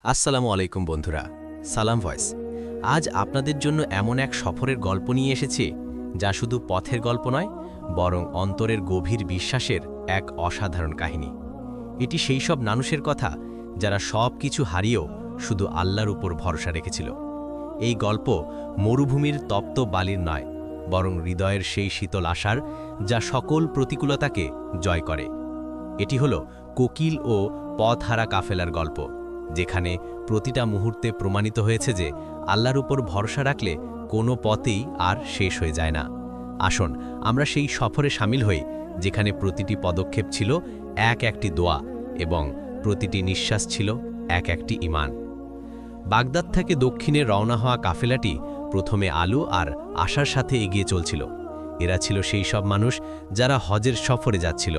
আসসালামু আলাইকুম বন্ধুরা, সালাম ভয়েস। আজ আপনাদের জন্য এমন এক সফরের গল্প নিয়ে এসেছি যা শুধু পথের গল্প নয়, বরং অন্তরের গভীর বিশ্বাসের এক অসাধারণ কাহিনী। এটি সেই সব মানুষের কথা যারা সব কিছু হারিয়েও শুধু আল্লাহর উপর ভরসা রেখেছিল। এই গল্প মরুভূমির তপ্ত বালির নয়, বরং হৃদয়ের সেই শীতল আশার যা সকল প্রতিকূলতাকে জয় করে। এটি হলো কোকিল ও পথহারা কাফেলার গল্প, যেখানে প্রতিটা মুহূর্তে প্রমাণিত হয়েছে যে আল্লাহর উপর ভরসা রাখলে কোনো পথেই আর শেষ হয়ে যায় না। আসুন আমরা সেই সফরে সামিল হই, যেখানে প্রতিটি পদক্ষেপ ছিল এক একটি দোয়া এবং প্রতিটি নিঃশ্বাস ছিল এক একটি ঈমান। বাগদাদ থেকে দক্ষিণে রওনা হওয়া কাফেলাটি প্রথমে আলো আর আশার সাথে এগিয়ে চলছিল। এরা ছিল সেই সব মানুষ যারা হজের সফরে যাচ্ছিল।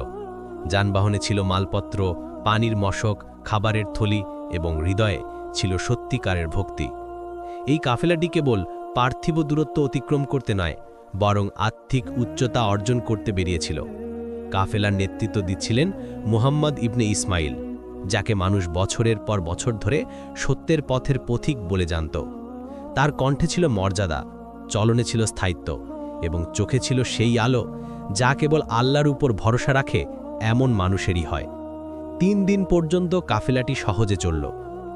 যানবাহনে ছিল মালপত্র, পানির মশক, খাবারের থলি এবং হৃদয়ে ছিল সত্যিকারের ভক্তি। এই কাফেলাটি কেবল পার্থিব দূরত্ব অতিক্রম করতে নয়, বরং আত্মিক উচ্চতা অর্জন করতে বেরিয়েছিল। কাফেলার নেতৃত্ব দিচ্ছিলেন মুহাম্মদ ইবনে ইসমাইল, যাকে মানুষ বছরের পর বছর ধরে সত্যের পথের পথিক বলে জানত। তার কণ্ঠে ছিল মর্যাদা, চলনে ছিল স্থায়িত্ব এবং চোখে ছিল সেই আলো যা কেবল আল্লাহর উপর ভরসা রাখে এমন মানুষেরই হয়। 3 দিন পর্যন্ত কাফেলাটি সহজে চলল,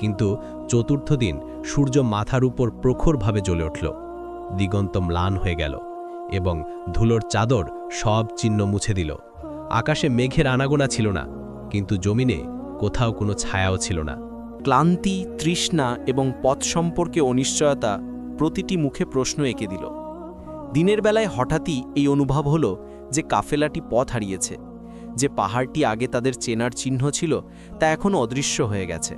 কিন্তু চতুর্থ দিন সূর্য মাথার উপর প্রখরভাবে জ্বলে উঠল। দিগন্ত ম্লান হয়ে গেল এবং ধুলোর চাদর সব চিহ্ন মুছে দিল। আকাশে মেঘের আনাগোনা ছিল না, কিন্তু জমিনে কোথাও কোনো ছায়াও ছিল না। ক্লান্তি, তৃষ্ণা এবং পথ সম্পর্কে অনিশ্চয়তা প্রতিটি মুখে প্রশ্ন এঁকে দিল। দিনের বেলায় হঠাৎই এই অনুভব হলো যে কাফেলাটি পথ হারিয়েছে। যে পাহাড়টি আগে তাদের চেনার চিহ্ন ছিল তা এখন অদৃশ্য হয়ে গেছে।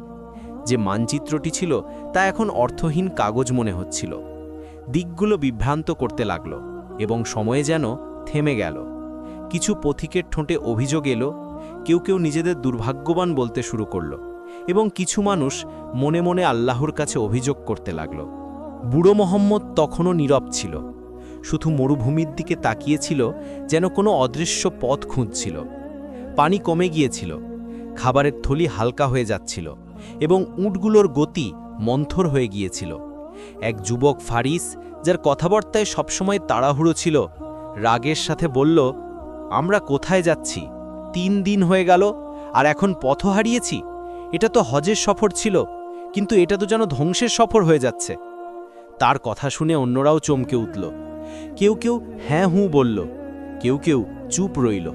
যে মানচিত্রটি ছিল তা এখন অর্থহীন কাগজ মনে হচ্ছিল। দিকগুলো বিভ্রান্ত করতে লাগল এবং সময়ে যেন থেমে গেল। কিছু পথিকের ঠোঁটে অভিযোগ এলো, কেউ কেউ নিজেদের দুর্ভাগ্যবান বলতে শুরু করল এবং কিছু মানুষ মনে মনে আল্লাহর কাছে অভিযোগ করতে লাগল। বুড়ো মোহাম্মদ তখনও নীরব ছিল, শুধু মরুভূমির দিকে তাকিয়েছিল, যেন কোনো অদৃশ্য পথ খুঁজছিল। পানি কমে গিয়েছিল, খাবারের থলি হালকা হয়ে যাচ্ছিল এবং উটগুলোর গতি মন্থর হয়ে গিয়েছিল। এক যুবক ফারিস, যার কথাবার্তায় সবসময় তাড়াহুড়ো ছিল, রাগের সাথে বলল, আমরা কোথায় যাচ্ছি? 3 দিন হয়ে গেল আর এখন পথ হারিয়েছি। এটা তো হজের সফর ছিল, কিন্তু এটা তো যেন ধ্বংসের সফর হয়ে যাচ্ছে। তার কথা শুনে অন্যরাও চমকে উঠল। কেউ কেউ হ্যাঁ হুঁ বলল, কেউ কেউ চুপ রইল।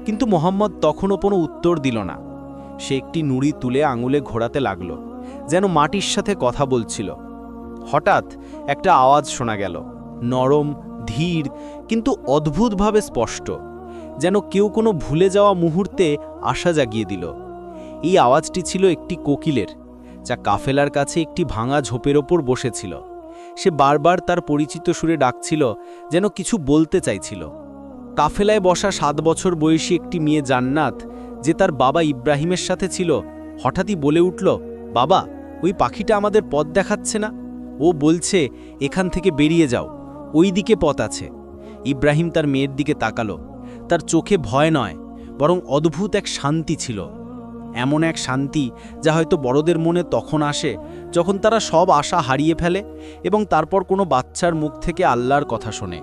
কিন্তু মোহাম্মদ তখনও কোনো উত্তর দিল না। সে একটি নুড়ি তুলে আঙুলে ঘোরাতে লাগল, যেন মাটির সাথে কথা বলছিল। হঠাৎ একটা আওয়াজ শোনা গেল, নরম, ধীর, কিন্তু অদ্ভুতভাবে স্পষ্ট, যেন কেউ কোনো ভুলে যাওয়া মুহূর্তে আশা জাগিয়ে দিল। এই আওয়াজটি ছিল একটি কোকিলের, যা কাফেলার কাছে একটি ভাঙা ঝোপের ওপর বসেছিল। সে বারবার তার পরিচিত সুরে ডাকছিল, যেন কিছু বলতে চাইছিল। কাফেলায় বসা 7 বছর বয়সী একটি মেয়ে জান্নাত, যে তার বাবা ইব্রাহিমের সাথে ছিল, হঠাৎই বলে উঠল, বাবা, ওই পাখিটা আমাদের পথ দেখাচ্ছে না। ও বলছে, এখান থেকে বেরিয়ে যাও, ওই দিকে পথ আছে। ইব্রাহিম তার মেয়ের দিকে তাকালো। তার চোখে ভয় নয়, বরং অদ্ভুত এক শান্তি ছিল। এমন এক শান্তি যা হয়তো বড়দের মনে তখন আসে যখন তারা সব আশা হারিয়ে ফেলে এবং তারপর কোনো বাচ্চার মুখ থেকে আল্লাহর কথা শোনে।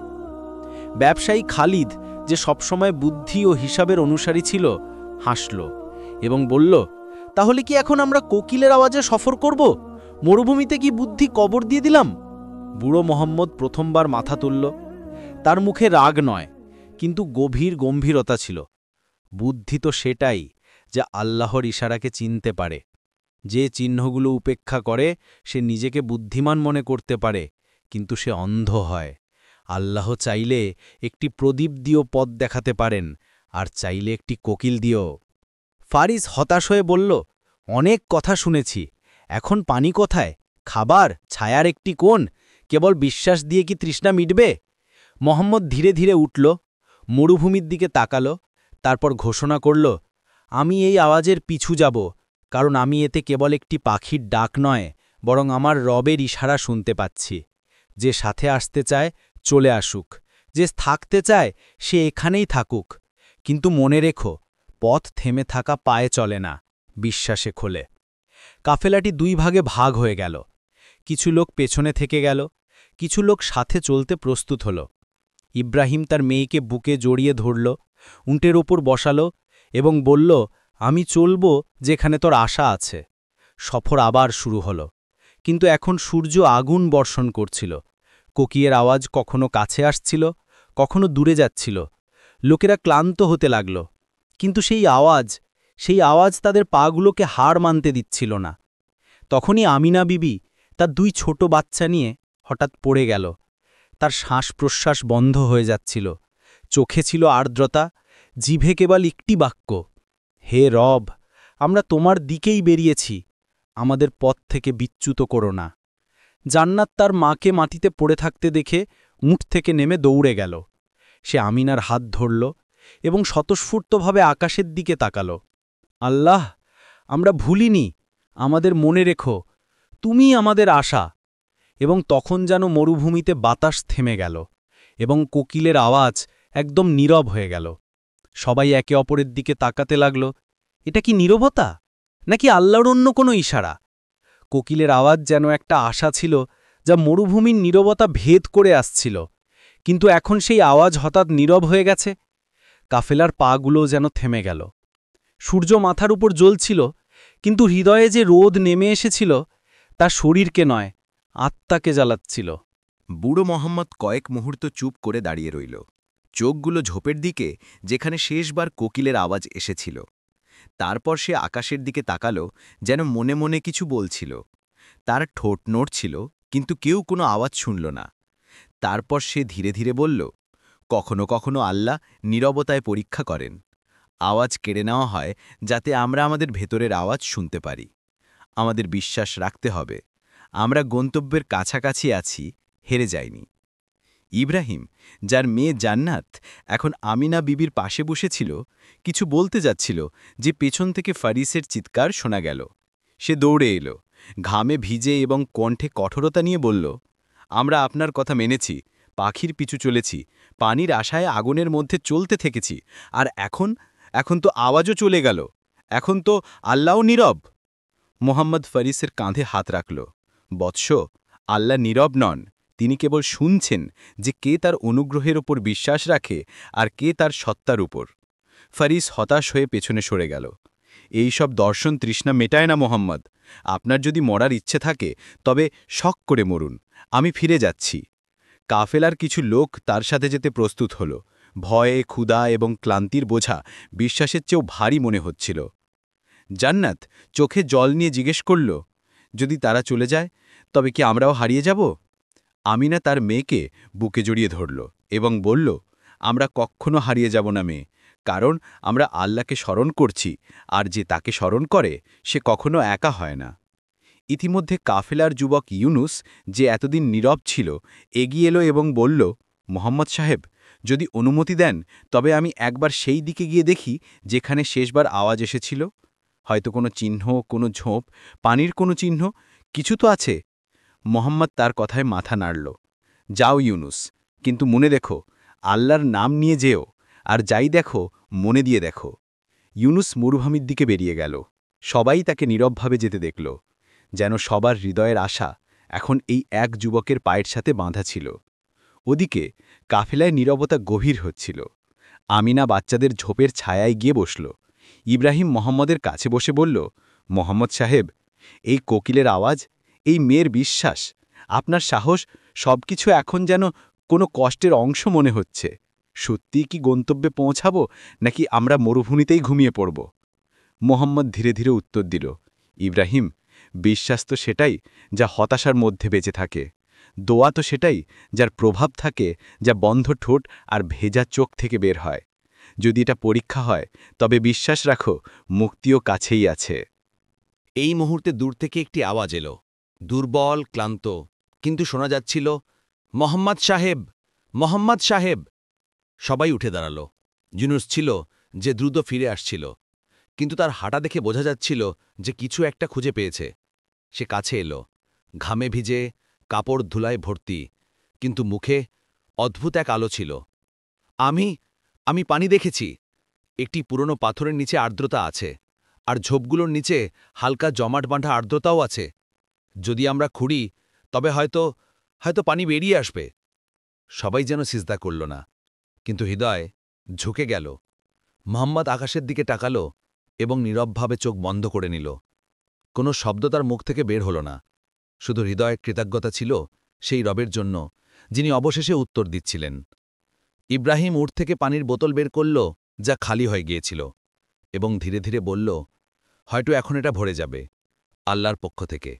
ব্যবসায়ী খালিদ, যে সবসময় বুদ্ধি ও হিসাবের অনুসারী ছিল, হাসল এবং বলল, তাহলে কি এখন আমরা কোকিলের আওয়াজে সফর করব? মরুভূমিতে কি বুদ্ধি কবর দিয়ে দিলাম? বুড়ো মোহাম্মদ প্রথমবার মাথা তুলল। তার মুখে রাগ নয়, কিন্তু গভীর গম্ভীরতা ছিল। বুদ্ধি তো সেটাই যা আল্লাহর ইশারাকে চিনতে পারে। যে চিহ্নগুলো উপেক্ষা করে সে নিজেকে বুদ্ধিমান মনে করতে পারে, কিন্তু সে অন্ধ হয়। আল্লাহ চাইলে একটি প্রদীপ দিয়েও পথ দেখাতে পারেন, আর চাইলে একটি কোকিল দিয়েও। ফারিস হতাশ হয়ে বলল, অনেক কথা শুনেছি, এখন পানি কোথায়? খাবার, ছায়ার একটি কোণ? কেবল বিশ্বাস দিয়ে কি তৃষ্ণা মিটবে? মোহাম্মদ ধীরে ধীরে উঠল, মরুভূমির দিকে তাকালো, তারপর ঘোষণা করল, আমি এই আওয়াজের পিছু যাব, কারণ আমি এতে কেবল একটি পাখির ডাক নয়, বরং আমার রবের ইশারা শুনতে পাচ্ছি। যে সাথে আসতে চায় চলে আসুক, যে থাকতে চায় সে এখানেই থাকুক। কিন্তু মনে রেখো, পথ থেমে থাকা পায়ে চলে না, বিশ্বাসে খোলে। কাফেলাটি 2 ভাগে ভাগ হয়ে গেল। কিছু লোক পেছনে থেকে গেল, কিছু লোক সাথে চলতে প্রস্তুত হল। ইব্রাহিম তার মেয়েকে বুকে জড়িয়ে ধরল, উন্টের ওপর বসালো এবং বলল, আমি চলব যেখানে তোর আশা আছে। সফর আবার শুরু হল, কিন্তু এখন সূর্য আগুন বর্ষণ করছিল। কোকিলের আওয়াজ কখনো কাছে আসছিল, কখনো দূরে যাচ্ছিল। লোকেরা ক্লান্ত হতে লাগল, কিন্তু সেই আওয়াজ তাদের পাগুলোকে হার মানতে দিচ্ছিল না। তখনই আমিনা বিবি তার 2 ছোট বাচ্চা নিয়ে হঠাৎ পড়ে গেল। তার শ্বাস-প্রশ্বাস বন্ধ হয়ে যাচ্ছিল, চোখে ছিল আর্দ্রতা, জিভে কেবল একটি বাক্য, হে রব, আমরা তোমার দিকেই বেরিয়েছি, আমাদের পথ থেকে বিচ্যুত করো না। জান্নাত তার মাকে মাটিতে পড়ে থাকতে দেখে উঠ থেকে নেমে দৌড়ে গেল। সে আমিনার হাত ধরল এবং স্বতঃস্ফূর্তভাবে আকাশের দিকে তাকাল। আল্লাহ, আমরা ভুলিনি, আমাদের মনে রেখো, তুমিই আমাদের আশা। এবং তখন যেন মরুভূমিতে বাতাস থেমে গেল এবং কোকিলের আওয়াজ একদম নীরব হয়ে গেল। সবাই একে অপরের দিকে তাকাতে লাগল। এটা কি নীরবতা, নাকি আল্লাহর অন্য কোনো ইশারা? কোকিলের আওয়াজ যেন একটা আশা ছিল, যা মরুভূমির নীরবতা ভেদ করে আসছিল। কিন্তু এখন সেই আওয়াজ হঠাৎ নীরব হয়ে গেছে। কাফেলার পাগুলো যেন থেমে গেল। সূর্য মাথার উপর জ্বলছিল, কিন্তু হৃদয়ে যে রোদ নেমে এসেছিল তা শরীরকে নয়, আত্মাকে জ্বালাচ্ছিল। বুড়ো মোহাম্মদ কয়েক মুহূর্ত চুপ করে দাঁড়িয়ে রইল, চোখগুলো ঝোপের দিকে, যেখানে শেষবার কোকিলের আওয়াজ এসেছিল। তারপর সে আকাশের দিকে তাকালো, যেন মনে মনে কিছু বলছিল। তার ঠোঁট নড়ছিল, কিন্তু কেউ কোনো আওয়াজ শুনল না। তারপর সে ধীরে ধীরে বলল, কখনো কখনো আল্লাহ নীরবতায় পরীক্ষা করেন। আওয়াজ কেড়ে নেওয়া হয় যাতে আমরা আমাদের ভেতরের আওয়াজ শুনতে পারি। আমাদের বিশ্বাস রাখতে হবে, আমরা গন্তব্যের কাছাকাছি আছি, হেরে যাইনি। ইব্রাহিম, যার মেয়ে জান্নাত এখন আমিনা বিবির পাশে বসেছিল, কিছু বলতে যাচ্ছিল যে পেছন থেকে ফারিসের চিৎকার শোনা গেল। সে দৌড়ে এলো, ঘামে ভিজে এবং কণ্ঠে কঠোরতা নিয়ে বলল, আমরা আপনার কথা মেনেছি, পাখির পিছু চলেছি, পানির আশায় আগুনের মধ্যে চলতে থেকেছি, আর এখন তো আওয়াজও চলে গেল, এখন তো আল্লাহও নীরব। মোহাম্মদ ফারিসের কাঁধে হাত রাখল। বৎস, আল্লাহ নীরব নন, তিনি কেবল শুনছেন যে কে তার অনুগ্রহের ওপর বিশ্বাস রাখে আর কে তার সত্তার উপর। ফারিস হতাশ হয়ে পেছনে সরে গেল। এই সব দর্শন তৃষ্ণা মেটায় না মোহাম্মদ, আপনার যদি মরার ইচ্ছে থাকে তবে শখ করে মরুন, আমি ফিরে যাচ্ছি। কাফেলার কিছু লোক তার সাথে যেতে প্রস্তুত হল। ভয়ে, ক্ষুধা এবং ক্লান্তির বোঝা বিশ্বাসের চেয়েও ভারী মনে হচ্ছিল। জান্নাত চোখে জল নিয়ে জিজ্ঞেস করল, যদি তারা চলে যায় তবে কি আমরাও হারিয়ে যাব? আমিনা তার মেয়েকে বুকে জড়িয়ে ধরল এবং বলল, আমরা কখনো হারিয়ে যাব না মেয়ে, কারণ আমরা আল্লাহকে স্মরণ করছি, আর যে তাকে স্মরণ করে সে কখনো একা হয় না। ইতিমধ্যে কাফেলার যুবক ইউনুস, যে এতদিন নীরব ছিল, এগিয়ে এলো এবং বলল, মোহাম্মদ সাহেব, যদি অনুমতি দেন তবে আমি একবার সেই দিকে গিয়ে দেখি যেখানে শেষবার আওয়াজ এসেছিল। হয়তো কোনো চিহ্ন, কোনো ঝোপ, পানির কোনো চিহ্ন, কিছু তো আছে। মোহাম্মদ তার কথায় মাথা নাড়ল। যাও ইউনুস, কিন্তু মনে দেখো, আল্লাহর নাম নিয়ে যেও, আর যাই দেখো মনে দিয়ে দেখো। ইউনুস মরুভূমির দিকে বেরিয়ে গেল। সবাই তাকে নীরবভাবে যেতে দেখল, যেন সবার হৃদয়ের আশা এখন এই এক যুবকের পায়ের সাথে বাঁধা ছিল। ওদিকে কাফেলায় নীরবতা গভীর হচ্ছিল। আমিনা বাচ্চাদের ঝোপের ছায়ায় গিয়ে বসল। ইব্রাহিম মোহাম্মদের কাছে বসে বলল, মোহাম্মদ সাহেব, এই কোকিলের আওয়াজ, এই মেয়ের বিশ্বাস, আপনার সাহস, সবকিছু এখন যেন কোনো কষ্টের অংশ মনে হচ্ছে। সত্যিই কি গন্তব্যে পৌঁছাবো, নাকি আমরা মরুভূমিতেই ঘুমিয়ে পড়ব? মোহাম্মদ ধীরে ধীরে উত্তর দিল, ইব্রাহিম, বিশ্বাস তো সেটাই যা হতাশার মধ্যে বেঁচে থাকে। দোয়া তো সেটাই যার প্রভাব থাকে, যা বন্ধ ঠোঁট আর ভেজা চোখ থেকে বের হয়। যদি এটা পরীক্ষা হয় তবে বিশ্বাস রাখো, মুক্তিও কাছেই আছে। এই মুহূর্তে দূর থেকে একটি আওয়াজ এলো, দুর্বল, ক্লান্ত, কিন্তু শোনা যাচ্ছিল, মোহাম্মদ সাহেব, মোহাম্মদ সাহেব। সবাই উঠে দাঁড়াল। ইউনুস ছিল, যে দ্রুত ফিরে আসছিল, কিন্তু তার হাঁটা দেখে বোঝা যাচ্ছিল যে কিছু একটা খুঁজে পেয়েছে। সে কাছে এলো, ঘামে ভিজে, কাপড় ধুলায় ভর্তি, কিন্তু মুখে অদ্ভুত এক আলো ছিল। আমি পানি দেখেছি। একটি পুরনো পাথরের নিচে আর্দ্রতা আছে, আর ঝোপগুলোর নিচে হালকা জমাট বাঁধা আর্দ্রতাও আছে। যদি আমরা খুঁড়ি তবে হয়তো পানি বেরিয়ে আসবে। সবাই যেন সিজদা করল না, কিন্তু হৃদয় ঝুঁকে গেল। মোহাম্মদ আকাশের দিকে তাকালো এবং নীরবভাবে চোখ বন্ধ করে নিল। কোনো শব্দ তার মুখ থেকে বের হল না, শুধু হৃদয়ের কৃতজ্ঞতা ছিল সেই রবের জন্য যিনি অবশেষে উত্তর দিচ্ছিলেন। ইব্রাহিম উঠ থেকে পানির বোতল বের করল, যা খালি হয়ে গিয়েছিল, এবং ধীরে ধীরে বলল, হয়তো এখন এটা ভরে যাবে, আল্লাহর পক্ষ থেকে।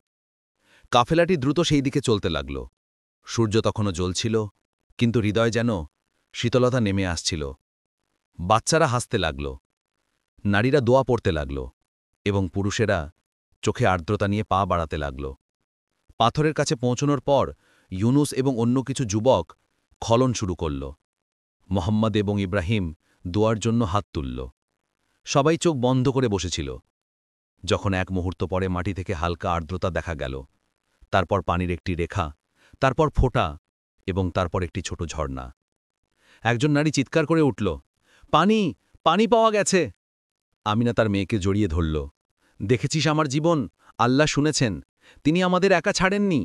কাফেলাটি দ্রুত সেই দিকে চলতে লাগল। সূর্য তখনও জ্বলছিল, কিন্তু হৃদয় যেন শীতলতা নেমে আসছিল। বাচ্চারা হাসতে লাগল, নারীরা দোয়া পড়তে লাগল, এবং পুরুষেরা চোখে আর্দ্রতা নিয়ে পা বাড়াতে লাগল। পাথরের কাছে পৌঁছনোর পর ইউনুস এবং অন্য কিছু যুবক খলন শুরু করল। মোহাম্মদ এবং ইব্রাহিম দোয়ার জন্য হাত তুলল। সবাই চোখ বন্ধ করে বসেছিল। যখন এক মুহূর্ত পরে মাটি থেকে হালকা আর্দ্রতা দেখা গেল, তারপর পানির একটি রেখা, তারপর ফোঁটা, এবং তারপর একটি ছোট ঝর্ণা। একজন নারী চিৎকার করে উঠল, পানি, পানি পাওয়া গেছে। আমিনা তার মেয়েকে জড়িয়ে ধরল। দেখেছিস আমার জীবন, আল্লাহ শুনেছেন, তিনি আমাদের একা ছাড়েননি।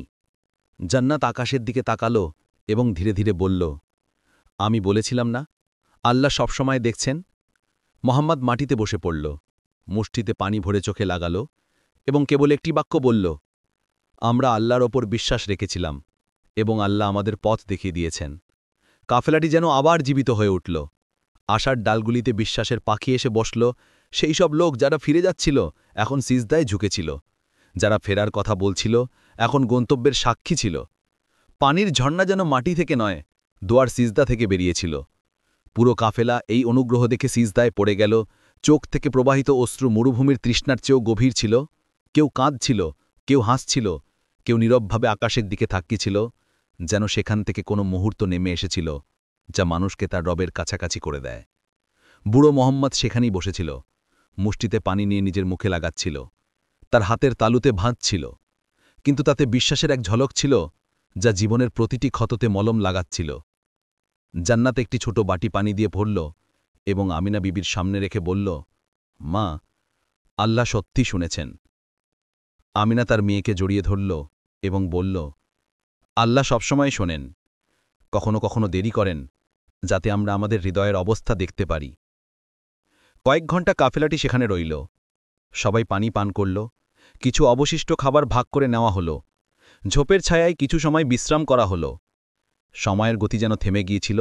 জান্নাত আকাশের দিকে তাকালো এবং ধীরে ধীরে বলল, আমি বলেছিলাম না, আল্লাহ সবসময় দেখছেন। মোহাম্মদ মাটিতে বসে পড়ল, মুষ্টিতে পানি ভরে চোখে লাগাল এবং কেবল একটি বাক্য বলল, আমরা আল্লাহর ওপর বিশ্বাস রেখেছিলাম এবং আল্লাহ আমাদের পথ দেখিয়ে দিয়েছেন। কাফেলাটি যেন আবার জীবিত হয়ে উঠল। আশার ডালগুলিতে বিশ্বাসের পাখি এসে বসল। সেই সব লোক যারা ফিরে যাচ্ছিল এখন সিজদায় ঝুঁকেছিল, যারা ফেরার কথা বলছিল এখন গন্তব্যের সাক্ষী ছিল। পানির ঝর্ণা যেন মাটি থেকে নয়, দোয়ার সিজদা থেকে বেরিয়েছিল। পুরো কাফেলা এই অনুগ্রহ দেখে সিজদায় পড়ে গেল। চোখ থেকে প্রবাহিত অশ্রু মরুভূমির তৃষ্ণার চেয়েও গভীর ছিল। কেউ কাঁদছিল, কেউ হাসছিল, কেউ নীরবভাবে আকাশের দিকে তাকিয়েছিল, যেন সেখান থেকে কোনো মুহূর্ত নেমে এসেছিল যা মানুষকে তার রবের কাছাকাছি করে দেয়। বুড়ো মোহাম্মদ সেখানেই বসেছিল, মুষ্টিতে পানি নিয়ে নিজের মুখে লাগাচ্ছিল। তার হাতের তালুতে ভাঁজ ছিল, কিন্তু তাতে বিশ্বাসের এক ঝলক ছিল যা জীবনের প্রতিটি ক্ষততে মলম লাগাচ্ছিল। জান্নাত একটি ছোট বাটি পানি দিয়ে ভরল এবং আমিনা বিবির সামনে রেখে বলল, মা, আল্লাহ সত্যি শুনেছেন। আমিনা তার মেয়েকে জড়িয়ে ধরল এবং বলল, আল্লাহ সবসময় শোনেন, কখনো কখনো দেরি করেন, যাতে আমরা আমাদের হৃদয়ের অবস্থা দেখতে পারি। কয়েক ঘণ্টা কাফেলাটি সেখানে রইল। সবাই পানি পান করল, কিছু অবশিষ্ট খাবার ভাগ করে নেওয়া হলো। ঝোপের ছায়ায় কিছু সময় বিশ্রাম করা হলো। সময়ের গতি যেন থেমে গিয়েছিল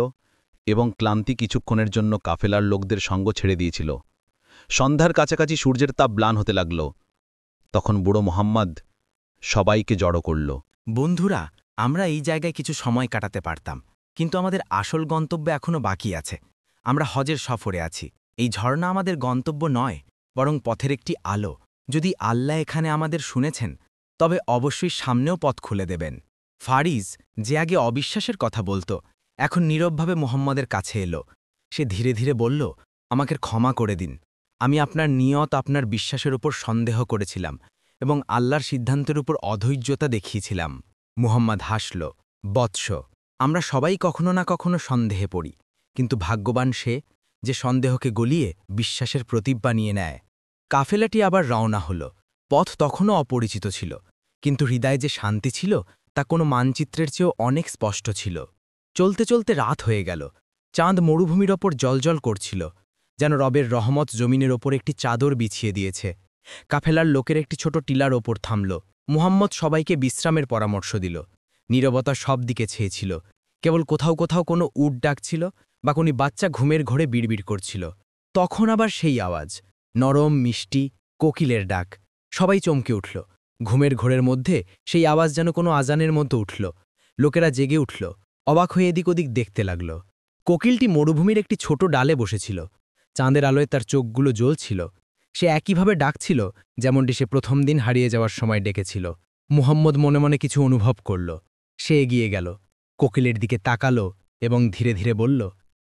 এবং ক্লান্তি কিছুক্ষণের জন্য কাফেলার লোকদের সঙ্গ ছেড়ে দিয়েছিল। সন্ধ্যার কাছাকাছি সূর্যের তাপ ম্লান হতে লাগল। তখন বুড়ো মোহাম্মদ সবাইকে জড়ো করল। বন্ধুরা, আমরা এই জায়গায় কিছু সময় কাটাতে পারতাম, কিন্তু আমাদের আসল গন্তব্য এখনও বাকি আছে। আমরা হজের সফরে আছি। এই ঝর্ণা আমাদের গন্তব্য নয়, বরং পথের একটি আলো। যদি আল্লাহ এখানে আমাদের শুনেছেন, তবে অবশ্যই সামনেও পথ খুলে দেবেন। ফারিজ, যে আগে অবিশ্বাসের কথা বলতো, এখন নীরবভাবে মোহাম্মদের কাছে এলো। সে ধীরে ধীরে বলল, আমাকে ক্ষমা করে দিন। আমি আপনার নিয়ত, আপনার বিশ্বাসের উপর সন্দেহ করেছিলাম এবং আল্লাহর সিদ্ধান্তের উপর অধৈর্যতা দেখিয়েছিলাম। মুহাম্মদ হাসল, বৎস, আমরা সবাই কখনো না কখনো সন্দেহে পড়ি, কিন্তু ভাগ্যবান সে যে সন্দেহকে গলিয়ে বিশ্বাসের প্রতীপ বানিয়ে নেয়। কাফেলাটি আবার রওনা হল। পথ তখনও অপরিচিত ছিল, কিন্তু হৃদয়ে যে শান্তি ছিল তা কোনো মানচিত্রের চেয়েও অনেক স্পষ্ট ছিল। চলতে চলতে রাত হয়ে গেল। চাঁদ মরুভূমির ওপর জ্বলজ্বল করছিল, যেন রবের রহমত জমিনের ওপর একটি চাদর বিছিয়ে দিয়েছে। কাফেলার লোকের একটি ছোট টিলার ওপর থামল। মুহাম্মদ সবাইকে বিশ্রামের পরামর্শ দিল। নীরবতা সব দিকে ছেয়েছিল, কেবল কোথাও কোথাও কোনো উট ডাকছিল বা কোনো বাচ্চা ঘুমের ঘোরে বিড়বিড় করছিল। তখন আবার সেই আওয়াজ, নরম মিষ্টি কোকিলের ডাক। সবাই চমকে উঠল। ঘুমের ঘোরের মধ্যে সেই আওয়াজ যেন কোনো আজানের মতো উঠল। লোকেরা জেগে উঠল, অবাক হয়ে এদিক ওদিক দেখতে লাগল। কোকিলটি মরুভূমির একটি ছোট ডালে বসেছিল। চাঁদের আলোয় তার চোখগুলো জ্বলছিল। সে একইভাবে ডাকছিল যেমনটি সে প্রথম দিন হারিয়ে যাওয়ার সময় ডেকেছিল। মুহাম্মদ মনে মনে কিছু অনুভব করল। সে এগিয়ে গেল, কোকিলের দিকে তাকালো এবং ধীরে ধীরে বলল,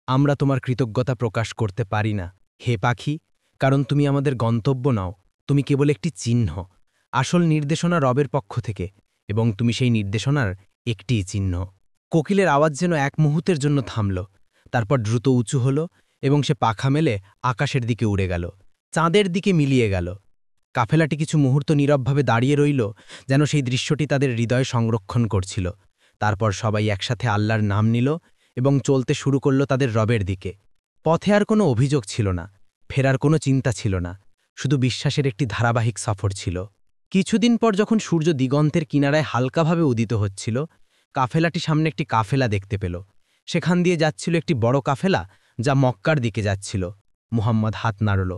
আমরা তোমার কৃতজ্ঞতা প্রকাশ করতে পারি না, হে পাখি, কারণ তুমি আমাদের গন্তব্য নাও। তুমি কেবল একটি চিহ্ন। আসল নির্দেশনা রবের পক্ষ থেকে, এবং তুমি সেই নির্দেশনার একটিই চিহ্ন। কোকিলের আওয়াজ যেন এক মুহূর্তের জন্য থামল, তারপর দ্রুত উঁচু হল এবং সে পাখা মেলে আকাশের দিকে উড়ে গেল, চাঁদের দিকে মিলিয়ে গেল। কাফেলাটি কিছু মুহূর্ত নীরবভাবে দাঁড়িয়ে রইল, যেন সেই দৃশ্যটি তাদের হৃদয় সংরক্ষণ করছিল। তারপর সবাই একসাথে আল্লাহর নাম নিল এবং চলতে শুরু করল তাদের রবের দিকে। পথে আর কোনো অভিযোগ ছিল না, ফেরার কোনো চিন্তা ছিল না, শুধু বিশ্বাসের একটি ধারাবাহিক সফর ছিল। কিছুদিন পর যখন সূর্য দিগন্তের কিনারায় হালকাভাবে উদিত হচ্ছিল, কাফেলাটি সামনে একটি কাফেলা দেখতে পেল। সেখান দিয়ে যাচ্ছিল একটি বড় কাফেলা, যা মক্কার দিকে যাচ্ছিল। মুহাম্মদ হাত নাড়ল।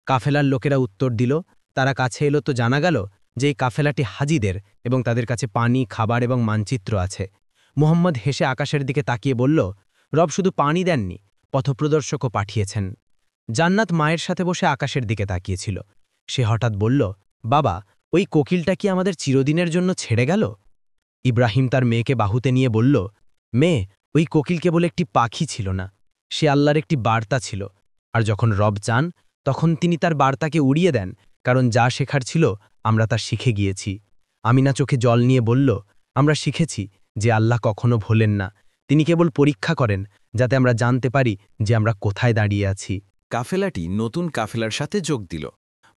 কাফেলার লোকেরা উত্তর দিল। তারা কাছে এলো তো জানা গেল যে এই কাফেলাটি হাজিদের এবং তাদের কাছে পানি, খাবার এবং মানচিত্র আছে। মুহাম্মদ হেসে আকাশের দিকে তাকিয়ে বলল, রব শুধু পানি দেননি, পথপ্রদর্শকও পাঠিয়েছেন। জান্নাত মায়ের সাথে বসে আকাশের দিকে তাকিয়েছিল। সে হঠাৎ বলল, বাবা, ওই কোকিলটা কি আমাদের চিরদিনের জন্য ছেড়ে গেল? ইব্রাহিম তার মেয়েকে বাহুতে নিয়ে বলল, মেয়ে, ওই কোকিল কেবল একটি পাখি ছিল না, সে আল্লাহর একটি বার্তা ছিল। আর যখন রব চান, তখন তিনি তার বার্তাকে উড়িয়ে দেন, কারণ যা শেখার ছিল আমরা তা শিখে গিয়েছি। আমিনা চোখে জল নিয়ে বলল, আমরা শিখেছি যে আল্লাহ কখনো ভোলেন না, তিনি কেবল পরীক্ষা করেন যাতে আমরা জানতে পারি যে আমরা কোথায় দাঁড়িয়ে আছি। কাফেলাটি নতুন কাফেলার সাথে যোগ দিল।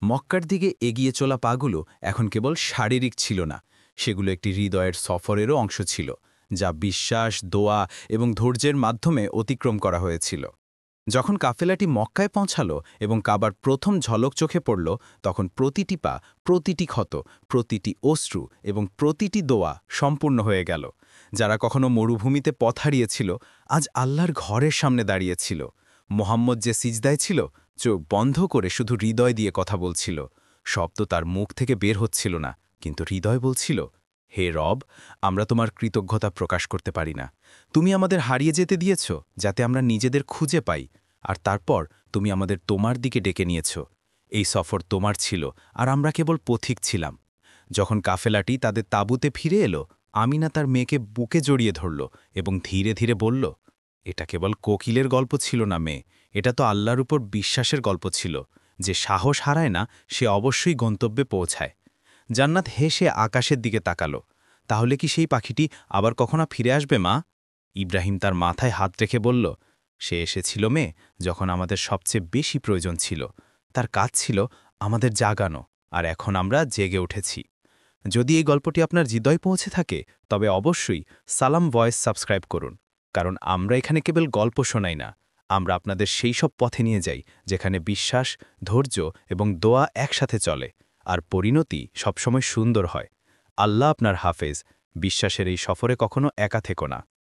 মক্কার দিকে এগিয়ে চলা পাগুলো এখন কেবল শারীরিক ছিল না, সেগুলো একটি হৃদয়ের সফরেরও অংশ ছিল, যা বিশ্বাস, দোয়া এবং ধৈর্যের মাধ্যমে অতিক্রম করা হয়েছিল। যখন কাফেলাটি মক্কায় পৌঁছালো এবং কাবার প্রথম ঝলক চোখে পড়ল, তখন প্রতিটি পা, প্রতিটি ক্ষত, প্রতিটি অশ্রু এবং প্রতিটি দোয়া সম্পূর্ণ হয়ে গেল। যারা কখনো মরুভূমিতে পথ হারিয়েছিল, আজ আল্লাহর ঘরের সামনে দাঁড়িয়েছিল। মোহাম্মদ যে সিজদায় ছিল, চোখ বন্ধ করে শুধু হৃদয় দিয়ে কথা বলছিল। শব্দ তার মুখ থেকে বের হচ্ছিল না, কিন্তু হৃদয় বলছিল, হে রব, আমরা তোমার কৃতজ্ঞতা প্রকাশ করতে পারি না। তুমি আমাদের হারিয়ে যেতে দিয়েছ যাতে আমরা নিজেদের খুঁজে পাই, আর তারপর তুমি আমাদের তোমার দিকে ডেকে নিয়েছ। এই সফর তোমার ছিল, আর আমরা কেবল পথিক ছিলাম। যখন কাফেলাটি তাদের তাঁবুতে ফিরে এলো, আমিনা তার মেয়েকে বুকে জড়িয়ে ধরল এবং ধীরে ধীরে বলল, এটা কেবল কোকিলের গল্প ছিল না মেয়ে, এটা তো আল্লাহর উপর বিশ্বাসের গল্প ছিল। যে সাহস হারায় না, সে অবশ্যই গন্তব্যে পৌঁছায়। জান্নাত হেসে আকাশের দিকে তাকালো। তাহলে কি সেই পাখিটি আবার কখনো ফিরে আসবে মা? ইব্রাহিম তার মাথায় হাত রেখে বলল, সে এসেছিল মেয়ে যখন আমাদের সবচেয়ে বেশি প্রয়োজন ছিল। তার কাজ ছিল আমাদের জাগানো, আর এখন আমরা জেগে উঠেছি। যদি এই গল্পটি আপনার হৃদয় পৌঁছে থাকে, তবে অবশ্যই সালাম ভয়েস সাবস্ক্রাইব করুন, কারণ আমরা এখানে কেবল গল্প শোনাই না, আমরা আপনাদের সেই সব পথে নিয়ে যাই যেখানে বিশ্বাস, ধৈর্য এবং দোয়া একসাথে চলে, আর পরিণতি সবসময় সুন্দর হয়। আল্লাহ আপনার হাফেজ। বিশ্বাসের এই সফরে কখনো একা থেকো না।